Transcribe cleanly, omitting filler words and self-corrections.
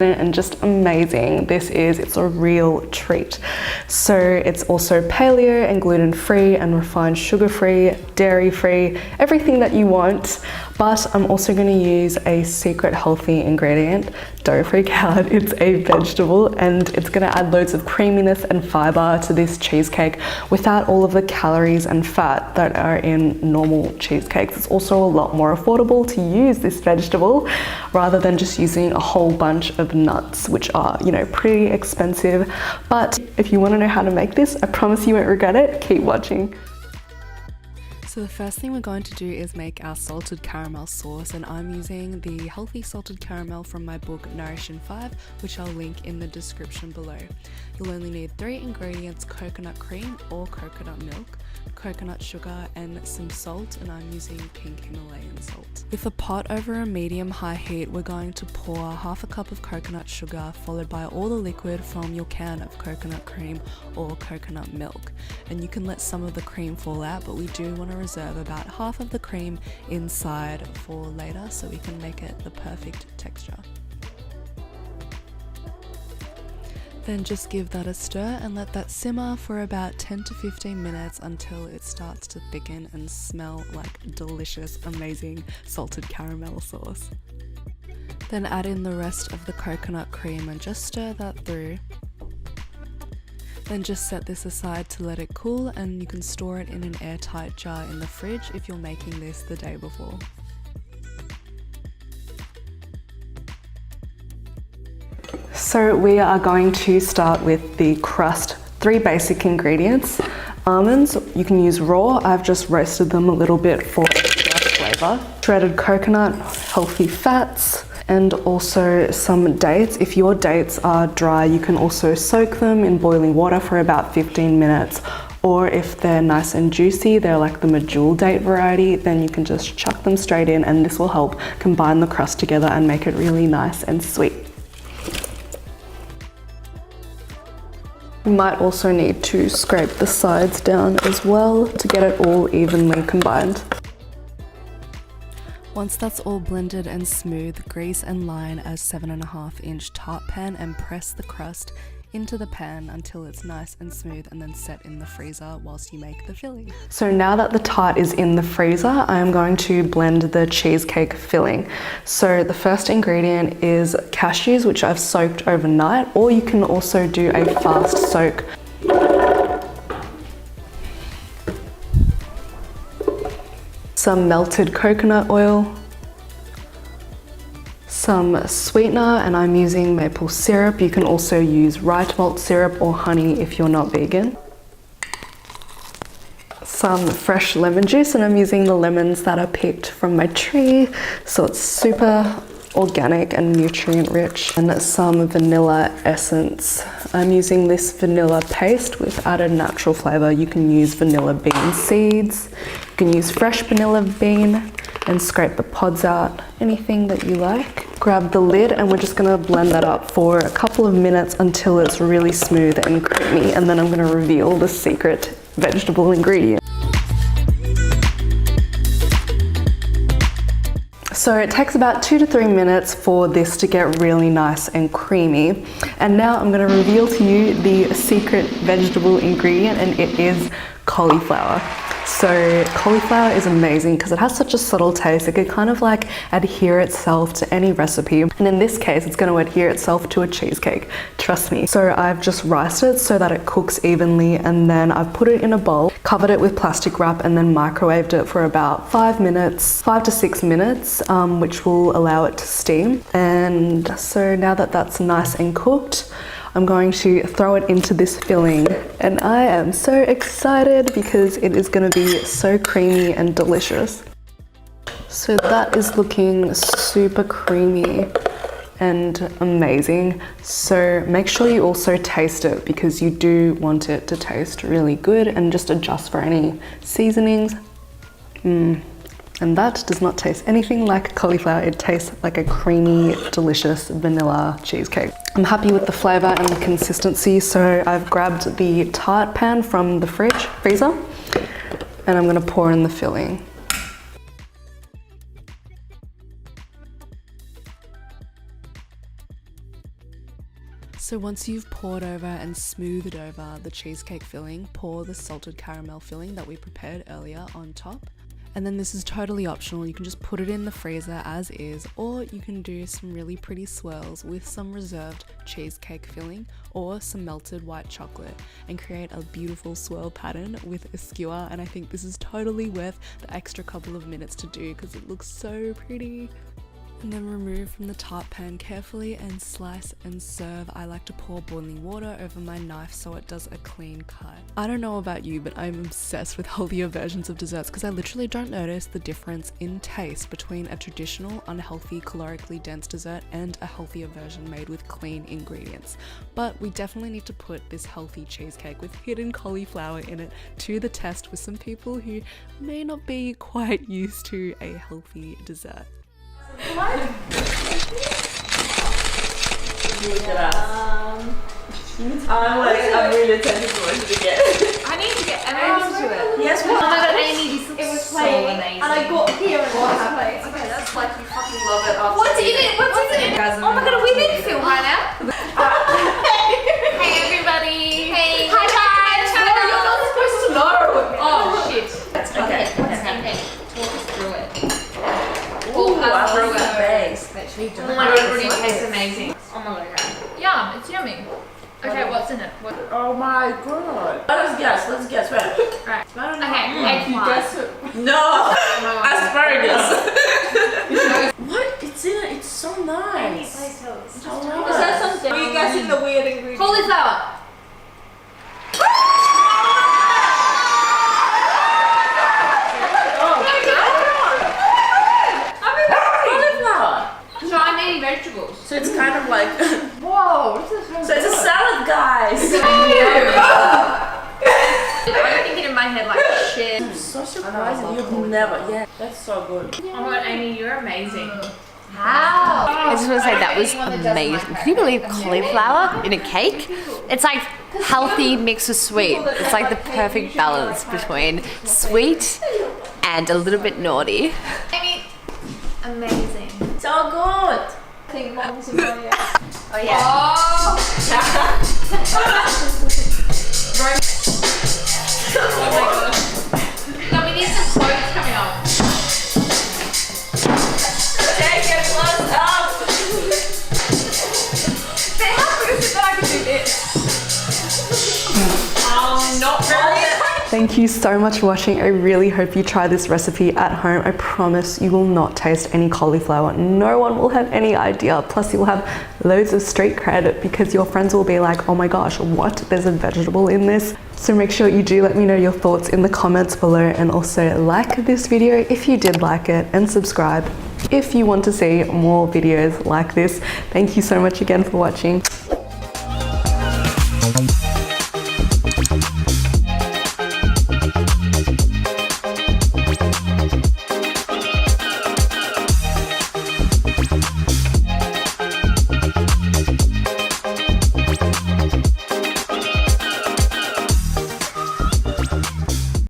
and just amazing. It's a real treat. So it's also paleo and gluten-free and refined sugar-free, dairy-free, everything that you want. But I'm also going to use a secret healthy ingredient. Don't freak out, it's a vegetable and it's going to add loads of creaminess and fiber to this cheesecake without all of the calories and fat that are in normal cheesecakes. It's also a lot more affordable to use this vegetable rather than just using a whole bunch of nuts, which are, you know, pretty expensive. But if you want to know how to make this, I promise you won't regret it. Keep watching. So the first thing we're going to do is make our salted caramel sauce, and I'm using the healthy salted caramel from my book Nourish in 5, which I'll link in the description below. You'll only need 3 ingredients: coconut cream or coconut milk, coconut sugar and some salt, and I'm using pink Himalayan salt. With a pot over a medium-high heat, we're going to pour half a cup of coconut sugar followed by all the liquid from your can of coconut cream or coconut milk. And you can let some of the cream fall out, but we do want to reserve about half of the cream inside for later so we can make it the perfect texture. Then just give that a stir and let that simmer for about 10 to 15 minutes until it starts to thicken and smell like delicious, amazing salted caramel sauce. Then add in the rest of the coconut cream and just stir that through. Then just set this aside to let it cool, and you can store it in an airtight jar in the fridge if you're making this the day before. So we are going to start with the crust. 3 basic ingredients. Almonds, you can use raw. I've just roasted them a little bit for extra flavor. Shredded coconut, healthy fats, and also some dates. If your dates are dry, you can also soak them in boiling water for about 15 minutes. Or if they're nice and juicy, they're like the medjool date variety, then you can just chuck them straight in, and this will help combine the crust together and make it really nice and sweet. You might also need to scrape the sides down as well to get it all evenly combined. Once that's all blended and smooth, grease and line a 7.5-inch tart pan and press the crust into the pan until it's nice and smooth, and then set in the freezer whilst you make the filling. So now that the tart is in the freezer, I am going to blend the cheesecake filling. So the first ingredient is cashews, which I've soaked overnight, or you can also do a fast soak. Some melted coconut oil, some sweetener, and I'm using maple syrup. You can also use rye malt syrup or honey if you're not vegan. Some fresh lemon juice, and I'm using the lemons that are picked from my tree, so it's super organic and nutrient rich. And some vanilla essence. I'm using this vanilla paste with added natural flavor. You can use vanilla bean seeds, you can use fresh vanilla bean, and scrape the pods out, anything that you like. Grab the lid, and we're just gonna blend that up for a couple of minutes until it's really smooth and creamy, and then I'm gonna reveal the secret vegetable ingredient. So it takes about 2 to 3 minutes for this to get really nice and creamy. And now I'm gonna reveal to you the secret vegetable ingredient, and it is cauliflower. So cauliflower is amazing because it has such a subtle taste. It could kind of like adhere itself to any recipe. And in this case, it's going to adhere itself to a cheesecake. Trust me. So I've just riced it so that it cooks evenly, and then I've put it in a bowl, covered it with plastic wrap, and then microwaved it for about 5 to 6 minutes, which will allow it to steam. And so now that that's nice and cooked, I'm going to throw it into this filling, and I am so excited because it is going to be so creamy and delicious. So that is looking super creamy and amazing. So make sure you also taste it because you do want it to taste really good, and just adjust for any seasonings. And that does not taste anything like cauliflower. It tastes like a creamy, delicious vanilla cheesecake. I'm happy with the flavor and the consistency, so I've grabbed the tart pan from the freezer, and I'm gonna pour in the filling. So once you've poured over and smoothed over the cheesecake filling, pour the salted caramel filling that we prepared earlier on top. And then this is totally optional, you can just put it in the freezer as is, or you can do some really pretty swirls with some reserved cheesecake filling or some melted white chocolate and create a beautiful swirl pattern with a skewer. And I think this is totally worth the extra couple of minutes to do because it looks so pretty. And then remove from the tart pan carefully and slice and serve. I like to pour boiling water over my knife so it does a clean cut. I don't know about you, but I'm obsessed with healthier versions of desserts because I literally don't notice the difference in taste between a traditional, unhealthy, calorically dense dessert and a healthier version made with clean ingredients. But we definitely need to put this healthy cheesecake with hidden cauliflower in it to the test with some people who may not be quite used to a healthy dessert. What? Look at us. I'm really tempted to watch it again. I need to get Amy to it. Yes, oh my god, Amy, this looks so amazing. And I got here and what happened? Okay, that's like you fucking love it. What's in it? What's in it? Oh my god, are we being filmed right now? Hey everybody. Hey. Hi guys. You're not supposed to know. Oh shit. Okay. Okay. Talk us through it. Ooh, I broke the base. Oh my god, it already tastes amazing. Oh my god, okay. Yum, it's yummy. Okay, what's in it? Oh my god. Let's guess. Wait. Right. Okay, eggplant. guess it. No. Asparagus. What? It's in it. It's so nice. Are you guessing the weird ingredients? Cauliflower. So I'm eating vegetables. So it's kind of like. Whoa, this is So it's a salad, guys. I'm thinking in my head like shit. I'm so surprised you've never. Yeah, that's so good. Oh my god, Amy, you're amazing. How? I just want to say that was amazing. Can you believe cauliflower in a cake? It's like healthy mixed with sweet. It's like the perfect balance between sweet and a little bit naughty. Amy, amazing. So good. I think mom's in my ear. Oh yeah. Oh! Oh my god. No, we need some quotes coming up. Take it close up. How good is it that I can do this? Not very. Thank you so much for watching. I really hope you try this recipe at home. I promise you will not taste any cauliflower. No one will have any idea. Plus you'll have loads of street cred because your friends will be like, oh my gosh, what? There's a vegetable in this. So make sure you do let me know your thoughts in the comments below, and also like this video if you did like it, and subscribe if you want to see more videos like this. Thank you so much again for watching.